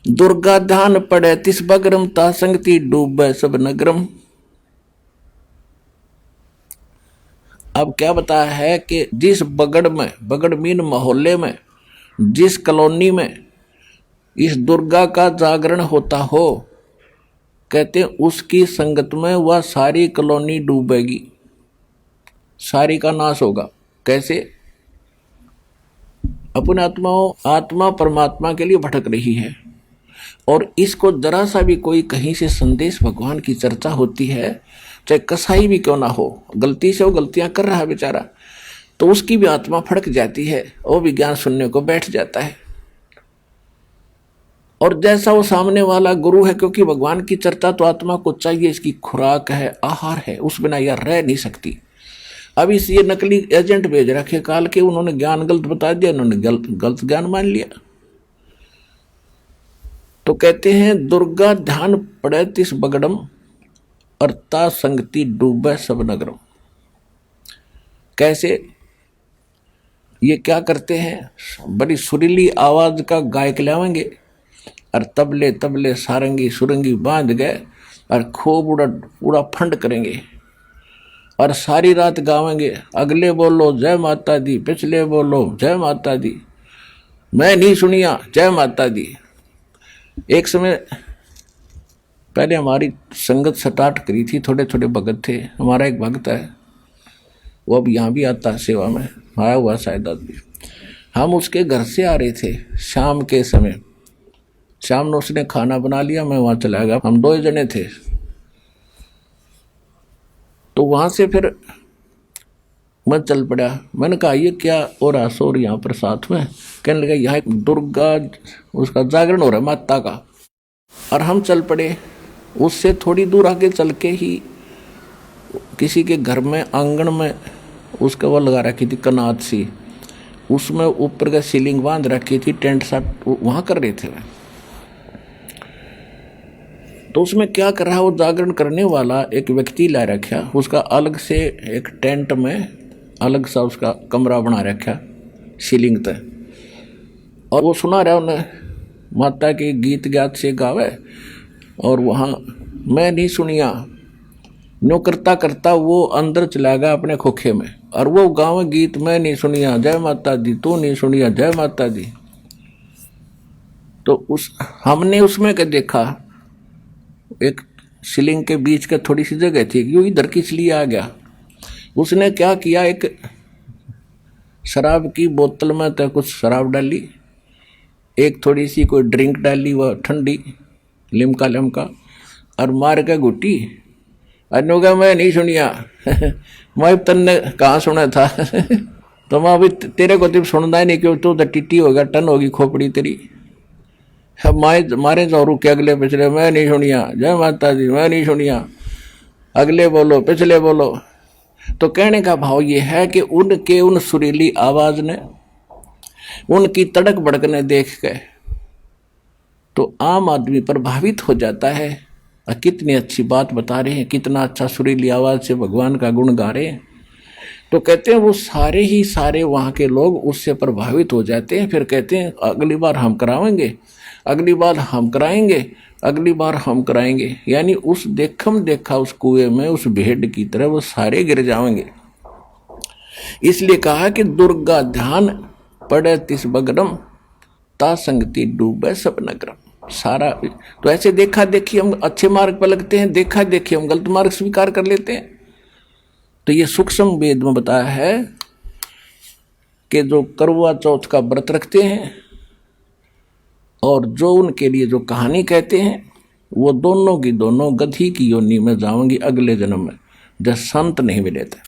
दुर्गा ध्यान पड़े तिस बगरम ता संगति डूबे सब नगरम। अब क्या बताया है कि जिस बगड़ में, बगड़ मीन मोहल्ले में, जिस कॉलोनी में इस दुर्गा का जागरण होता हो, कहते हैं उसकी संगत में वह सारी कॉलोनी डूबेगी, सारी का नाश होगा। कैसे? अपने आत्मा परमात्मा के लिए भटक रही है और इसको जरा सा भी कोई कहीं से संदेश भगवान की चर्चा होती है, चाहे कसाई भी क्यों ना हो, गलती से वो गलतियां कर रहा है बेचारा, तो उसकी भी आत्मा फड़क जाती है, वो भी ज्ञान सुनने को बैठ जाता है। और जैसा वो सामने वाला गुरु है, क्योंकि भगवान की चर्चा तो आत्मा को चाहिए, इसकी खुराक है, आहार है, उस बिना यह रह नहीं सकती। अब इस ये नकली एजेंट भेज रखे काल के, उन्होंने ज्ञान गलत बता दिया, उन्होंने गलत ज्ञान मान लिया। तो कहते हैं दुर्गा ध्यान पड़े तिस बगड़म और ता संगति डूबे सब नगरम। कैसे? ये क्या करते हैं, बड़ी सुरीली आवाज का गायक लावेंगे और तबले तबले सारंगी सुरंगी बांध गए और खूब पूरा फंड करेंगे और सारी रात गावेंगे, अगले बोलो जय माता दी, पिछले बोलो जय माता दी, मैं नहीं सुनिया जय माता दी। एक समय पहले हमारी संगत स्टार्ट करी थी, थोड़े थोड़े भगत थे, हमारा एक भक्त है वो अब यहाँ भी आता है सेवा में, आया हुआ शायद आदमी। हम उसके घर से आ रहे थे शाम के समय, शाम में उसने खाना बना लिया, मैं वहाँ चला गया, हम 2 जने थे। तो वहाँ से फिर मैं चल पड़ा, मैंने कहा ये क्या हो रहा सोर यहाँ पर साथ में? कहने लगा यहाँ एक दुर्गा उसका जागरण हो रहा है माता का। और हम चल पड़े, उससे थोड़ी दूर आगे चल के ही किसी के घर में आंगन में उसका वो लगा रखी थी कनात सी, उसमें ऊपर का सीलिंग बांध रखी थी, टेंट सा वहाँ कर रहे थे। तो उसमें क्या कर रहा है, वो जागरण करने वाला एक व्यक्ति ला रखा, उसका अलग से एक टेंट में अलग सा उसका कमरा बना रखा सीलिंग तक, और वो सुना रहा उन्हें माता के गीत गात से गावे। और वहाँ मैं नहीं सुनिया नो करता करता वो अंदर चला गया अपने खोखे में, और वो गाँव गीत मैं नहीं सुनिया जय माता दी, तू नहीं सुनिया जय माता दी। तो हमने उसमें क्या देखा, एक सीलिंग के बीच का थोड़ी सी जगह थी, यूं इधर किस लिए आ गया। उसने क्या किया, एक शराब की बोतल में तो कुछ शराब डाली, एक थोड़ी सी कोई ड्रिंक डाली वह ठंडी लिमका और मार के घुटी, अनुगा मैं नहीं सुनिया मैं तन्ने कहाँ सुना था तो मैं अभी तेरे को तो सुनना ही नहीं, क्यों तू तो टिट्टी होगा, टन होगी खोपड़ी तेरी। मारे तो रुके अगले पिछले, मैं नहीं सुनिया जय माता दी, मैं नहीं सुनिया, अगले बोलो पिछले बोलो। तो कहने का भाव ये है कि उनके उन सुरीली आवाज ने, उनकी तड़क भड़कने देख के तो आम आदमी प्रभावित हो जाता है। कितनी अच्छी बात बता रहे हैं, कितना अच्छा सुरीली आवाज से भगवान का गुण गा रहे हैं। तो कहते हैं वो सारे ही सारे वहाँ के लोग उससे प्रभावित हो जाते हैं। फिर कहते हैं अगली बार हम कराएंगे, अगली बार हम कराएंगे, अगली बार हम कराएंगे। यानी उस देखा उस कुएं में उस भेड़ की तरह वो सारे गिर जाएंगे। इसलिए कहा कि दुर्गा ध्यान पड़े तिस बगरम ता संगति डूबे सब नगरम। सारा तो ऐसे देखा देखी हम अच्छे मार्ग पर लगते हैं, देखा देखी हम गलत मार्ग स्वीकार कर लेते हैं। तो ये सूक्ष्म वेद में बताया है कि जो करवा चौथ का व्रत रखते हैं और जो उनके लिए जो कहानी कहते हैं, वो दोनों की दोनों गधी की योनि में जाएंगी अगले जन्म में, जब संत नहीं मिले थे।